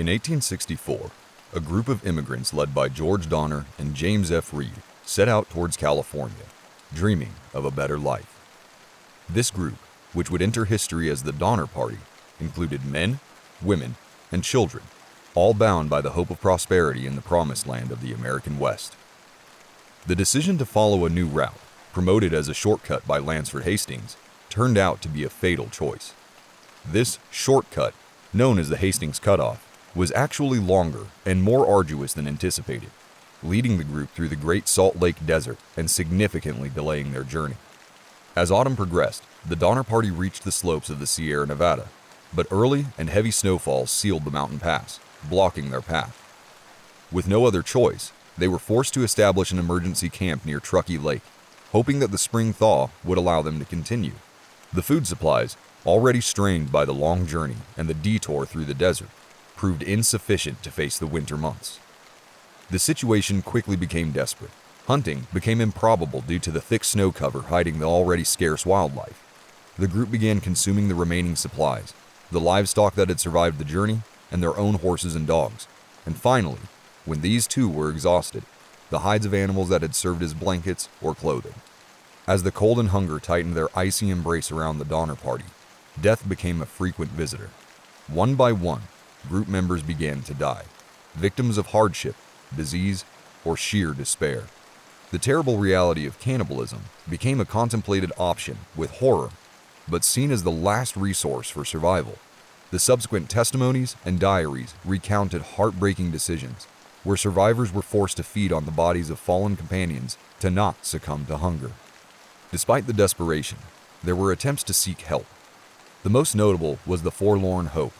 In 1864, a group of immigrants led by George Donner and James F. Reed set out towards California, dreaming of a better life. This group, which would enter history as the Donner Party, included men, women, and children, all bound by the hope of prosperity in the promised land of the American West. The decision to follow a new route, promoted as a shortcut by Lansford Hastings, turned out to be a fatal choice. This shortcut, known as the Hastings Cutoff, was actually longer and more arduous than anticipated, leading the group through the Great Salt Lake Desert and significantly delaying their journey. As autumn progressed, the Donner Party reached the slopes of the Sierra Nevada, but early and heavy snowfalls sealed the mountain pass, blocking their path. With no other choice, they were forced to establish an emergency camp near Truckee Lake, hoping that the spring thaw would allow them to continue. The food supplies, already strained by the long journey and the detour through the desert, proved insufficient to face the winter months. The situation quickly became desperate. Hunting became improbable due to the thick snow cover hiding the already scarce wildlife. The group began consuming the remaining supplies, the livestock that had survived the journey, and their own horses and dogs. And finally, when these too were exhausted, the hides of animals that had served as blankets or clothing. As the cold and hunger tightened their icy embrace around the Donner Party, death became a frequent visitor. One by one, group members began to die, victims of hardship, disease, or sheer despair. The terrible reality of cannibalism became a contemplated option with horror, but seen as the last resource for survival. The subsequent testimonies and diaries recounted heartbreaking decisions, where survivors were forced to feed on the bodies of fallen companions to not succumb to hunger. Despite the desperation, there were attempts to seek help. The most notable was the Forlorn Hope,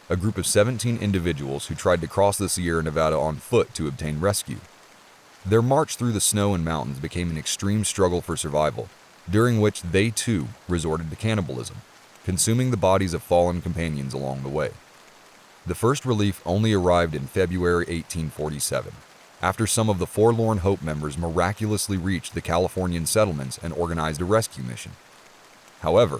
a group of 17 individuals who tried to cross the Sierra Nevada on foot to obtain rescue. Their march through the snow and mountains became an extreme struggle for survival, during which they too resorted to cannibalism, consuming the bodies of fallen companions along the way. The first relief only arrived in February 1847, after some of the Forlorn Hope members miraculously reached the Californian settlements and organized a rescue mission. However,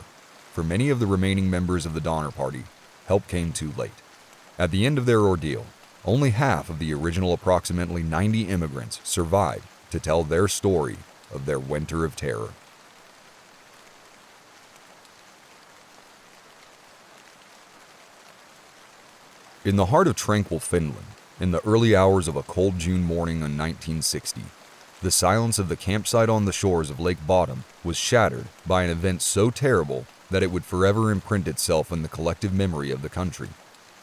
for many of the remaining members of the Donner Party, help came too late. At the end of their ordeal, only half of the original approximately 90 immigrants survived to tell their story of their winter of terror. In the heart of tranquil Finland, in the early hours of a cold June morning in 1960, the silence of the campsite on the shores of Lake Bodom was shattered by an event so terrible that it would forever imprint itself in the collective memory of the country.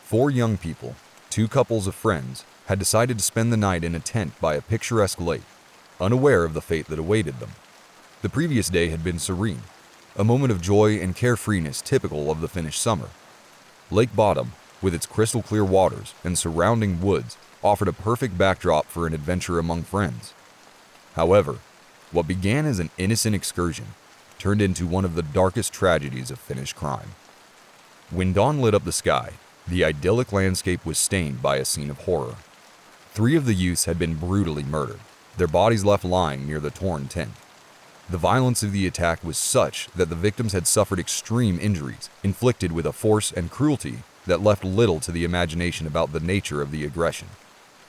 4 young people, 2 couples of friends, had decided to spend the night in a tent by a picturesque lake, unaware of the fate that awaited them. The previous day had been serene, a moment of joy and carefreeness typical of the Finnish summer. Lake Bodom, with its crystal-clear waters and surrounding woods, offered a perfect backdrop for an adventure among friends. However, what began as an innocent excursion turned into one of the darkest tragedies of Finnish crime. When dawn lit up the sky, the idyllic landscape was stained by a scene of horror. 3 of the youths had been brutally murdered, their bodies left lying near the torn tent. The violence of the attack was such that the victims had suffered extreme injuries, inflicted with a force and cruelty that left little to the imagination about the nature of the aggression.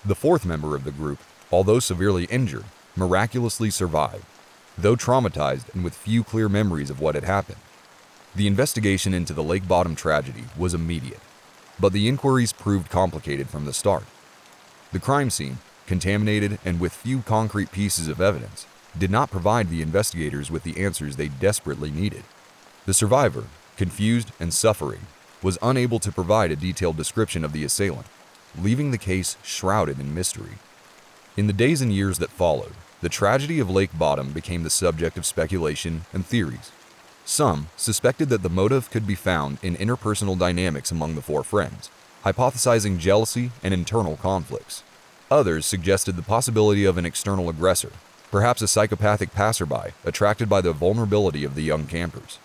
The 4th member of the group, although severely injured, miraculously survived, though traumatized and with few clear memories of what had happened. The investigation into the Lake Bodom tragedy was immediate, but the inquiries proved complicated from the start. The crime scene, contaminated and with few concrete pieces of evidence, did not provide the investigators with the answers they desperately needed. The survivor, confused and suffering, was unable to provide a detailed description of the assailant, leaving the case shrouded in mystery. In the days and years that followed, the tragedy of Lake Bodom became the subject of speculation and theories. Some suspected that the motive could be found in interpersonal dynamics among the 4 friends, hypothesizing jealousy and internal conflicts. Others suggested the possibility of an external aggressor, perhaps a psychopathic passerby attracted by the vulnerability of the young campers.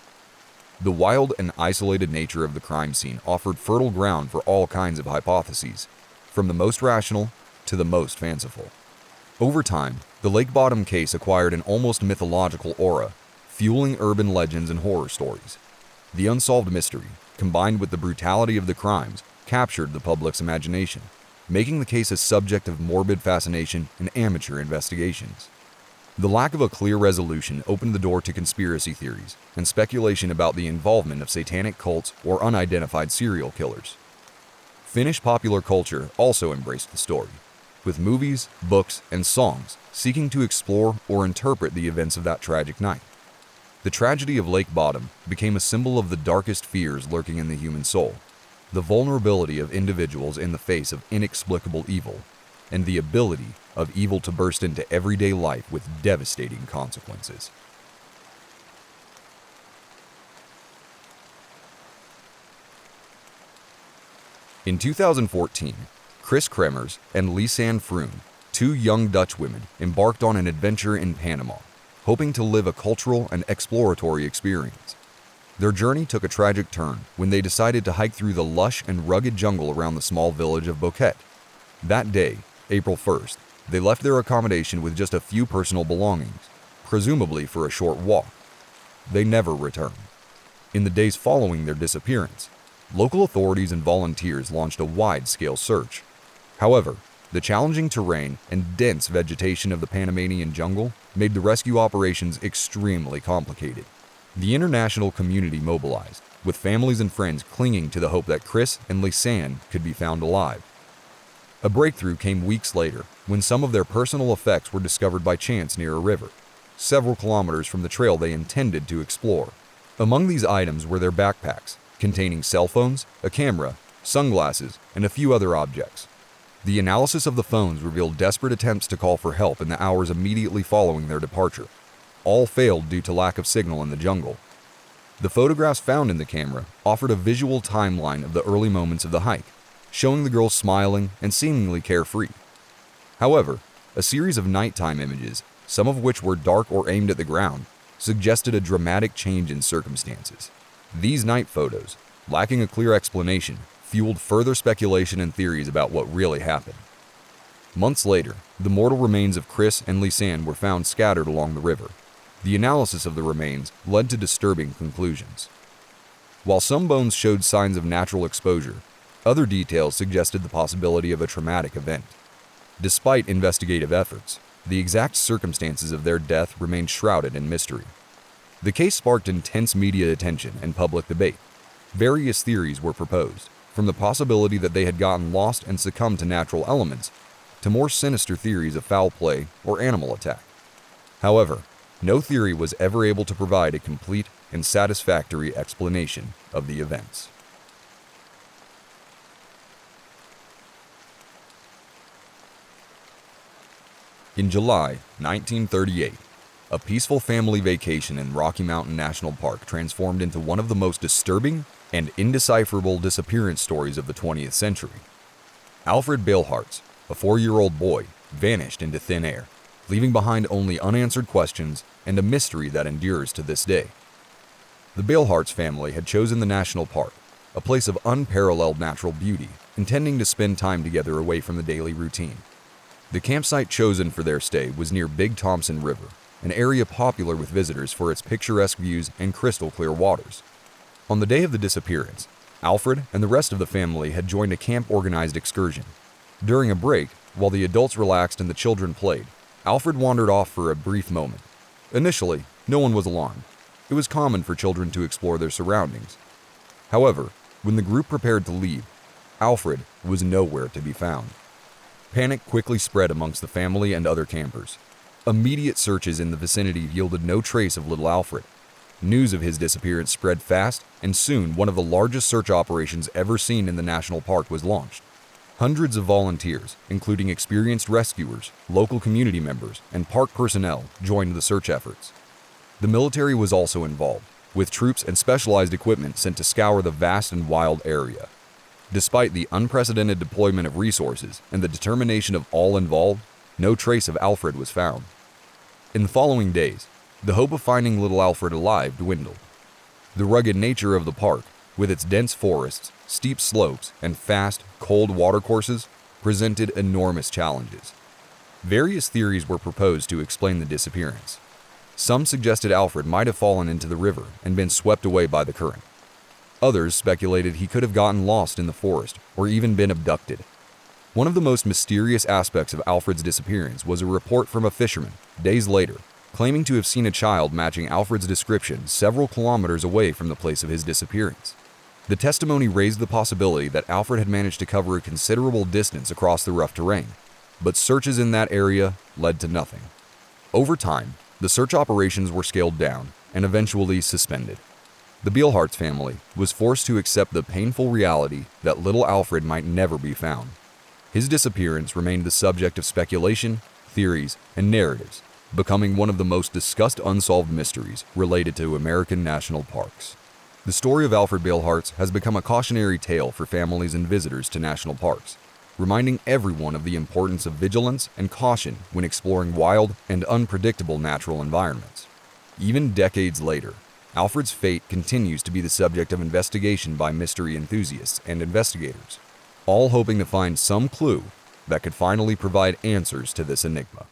The wild and isolated nature of the crime scene offered fertile ground for all kinds of hypotheses, from the most rational to the most fanciful. Over time, the Lake Bodom case acquired an almost mythological aura, fueling urban legends and horror stories. The unsolved mystery, combined with the brutality of the crimes, captured the public's imagination, making the case a subject of morbid fascination and amateur investigations. The lack of a clear resolution opened the door to conspiracy theories and speculation about the involvement of satanic cults or unidentified serial killers. Finnish popular culture also embraced the story, with movies, books, and songs seeking to explore or interpret the events of that tragic night. The tragedy of Lake Bodom became a symbol of the darkest fears lurking in the human soul, the vulnerability of individuals in the face of inexplicable evil, and the ability of evil to burst into everyday life with devastating consequences. In 2014, Kris Kremers and Lisanne Froon, two young Dutch women, embarked on an adventure in Panama, hoping to live a cultural and exploratory experience. Their journey took a tragic turn when they decided to hike through the lush and rugged jungle around the small village of Boquete. That day, April 1st, they left their accommodation with just a few personal belongings, presumably for a short walk. They never returned. In the days following their disappearance, local authorities and volunteers launched a wide-scale search. However, the challenging terrain and dense vegetation of the Panamanian jungle made the rescue operations extremely complicated. The international community mobilized, with families and friends clinging to the hope that Kris and Lisanne could be found alive. A breakthrough came weeks later when some of their personal effects were discovered by chance near a river, several kilometers from the trail they intended to explore. Among these items were their backpacks, containing cell phones, a camera, sunglasses, and a few other objects. The analysis of the phones revealed desperate attempts to call for help in the hours immediately following their departure. All failed due to lack of signal in the jungle. The photographs found in the camera offered a visual timeline of the early moments of the hike, showing the girls smiling and seemingly carefree. However, a series of nighttime images, some of which were dark or aimed at the ground, suggested a dramatic change in circumstances. These night photos, lacking a clear explanation, fueled further speculation and theories about what really happened. Months later, the mortal remains of Kris and Lisanne were found scattered along the river. The analysis of the remains led to disturbing conclusions. While some bones showed signs of natural exposure, other details suggested the possibility of a traumatic event. Despite investigative efforts, the exact circumstances of their death remained shrouded in mystery. The case sparked intense media attention and public debate. Various theories were proposed, from the possibility that they had gotten lost and succumbed to natural elements, to more sinister theories of foul play or animal attack. However, no theory was ever able to provide a complete and satisfactory explanation of the events. In July 1938, a peaceful family vacation in Rocky Mountain National Park transformed into one of the most disturbing and indecipherable disappearance stories of the 20th century. Alfred Beilharz, a 4-year-old boy, vanished into thin air, leaving behind only unanswered questions and a mystery that endures to this day. The Beilharz family had chosen the national park, a place of unparalleled natural beauty, intending to spend time together away from the daily routine. The campsite chosen for their stay was near Big Thompson River, an area popular with visitors for its picturesque views and crystal-clear waters. On the day of the disappearance, Alfred and the rest of the family had joined a camp-organized excursion. During a break, while the adults relaxed and the children played, Alfred wandered off for a brief moment. Initially, no one was alarmed. It was common for children to explore their surroundings. However, when the group prepared to leave, Alfred was nowhere to be found. Panic quickly spread amongst the family and other campers. Immediate searches in the vicinity yielded no trace of little Alfred. News of his disappearance spread fast, and soon one of the largest search operations ever seen in the national park was launched. Hundreds of volunteers, including experienced rescuers, local community members, and park personnel, joined the search efforts. The military was also involved, with troops and specialized equipment sent to scour the vast and wild area. Despite the unprecedented deployment of resources and the determination of all involved, no trace of Alfred was found. In the following days, the hope of finding little Alfred alive dwindled. The rugged nature of the park, with its dense forests, steep slopes, and fast, cold watercourses, presented enormous challenges. Various theories were proposed to explain the disappearance. Some suggested Alfred might have fallen into the river and been swept away by the current. Others speculated he could have gotten lost in the forest or even been abducted. One of the most mysterious aspects of Alfred's disappearance was a report from a fisherman, days later, claiming to have seen a child matching Alfred's description several kilometers away from the place of his disappearance. The testimony raised the possibility that Alfred had managed to cover a considerable distance across the rough terrain, but searches in that area led to nothing. Over time, the search operations were scaled down and eventually suspended. The Beilharz family was forced to accept the painful reality that little Alfred might never be found. His disappearance remained the subject of speculation, theories, and narratives, becoming one of the most discussed unsolved mysteries related to American national parks. The story of Alfred Beilharz has become a cautionary tale for families and visitors to national parks, reminding everyone of the importance of vigilance and caution when exploring wild and unpredictable natural environments. Even decades later, Alfred's fate continues to be the subject of investigation by mystery enthusiasts and investigators, all hoping to find some clue that could finally provide answers to this enigma.